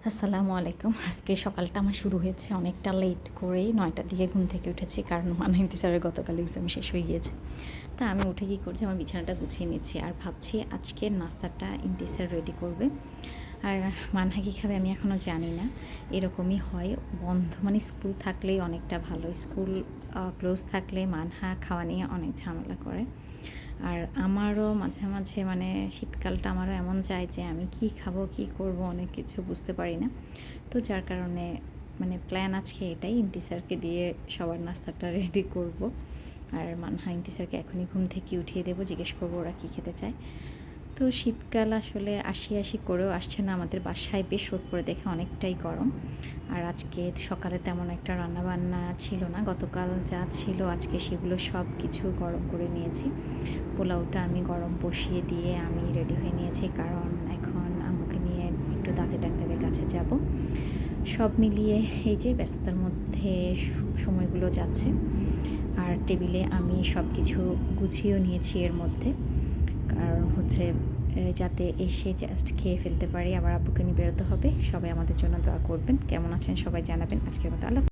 আসসালামু আলাইকুম। আজকে সকালটা আমার শুরু হয়েছে অনেকটা লেট করেই ৯টার দিকে ঘুম থেকে উঠেছি, কারণ মানহাইতি স্যারের গতকাল এক্সাম শেষ হয়ে গিয়েছে। তা আমি উঠে কী করছি, আমার বিছানাটা গুছিয়ে নিচ্ছি আর ভাবছি আজকের নাস্তাটা ইন্তি স্যার রেডি করবে। আর মানহা কী খাবে আমি এখনও জানি না। এরকমই হয়, বন্ধ মানে স্কুল থাকলেই অনেকটা ভালো, স্কুল ক্লোজ থাকলে মানহা খাওয়া নিয়ে অনেক ঝামেলা করে। আর আমারও মাঝে মাঝে মানে শীতকালটা আমারও এমন যায় যে আমি কি খাবো কি করব অনেক কিছু বুঝতে পারি না। তো যার কারণে মানে প্ল্যান আজকে এটাই, ইন্তি স্যারকে দিয়ে সবার নাস্তাটা রেডি করব। আর মানহা ইন্তি স্যারকে এখনই ঘুম থেকে উঠিয়ে দেবো, জিজ্ঞেস করবো ওরা কী খেতে চায়। তো শীতকাল আসলে আসি আসি করেও আসছে না, আমাদের বাসায় বেশ রোদ পড়ে দেখে অনেকটাই গরম। আর আজকে সকালে তেমন একটা রান্নাবান্না ছিল না, গতকাল যা ছিল আজকে সেগুলো সব কিছু গরম করে নিয়েছি। পোলাওটা আমি গরম বসিয়ে দিয়ে আমি রেডি হয়ে নিয়েছি, কারণ এখন আম্মুকে নিয়ে একটু দাঁতের ডাক্তারের কাছে যাব। সব মিলিয়ে এই যে ব্যস্ততার মধ্যে সময়গুলো যাচ্ছে। আর টেবিলে আমি সব কিছু গুছিয়েও নিয়েছি এর মধ্যে, কারণ হচ্ছে যাতে এসে জাস্ট খেয়ে ফেলতে পারি। আবার আব্বুকে নিয়ে বেরোতে হবে। সবাই আমাদের জন্য দোয়া করবেন। কেমন আছেন সবাই জানাবেন। আজকের মতো আল্লাহ।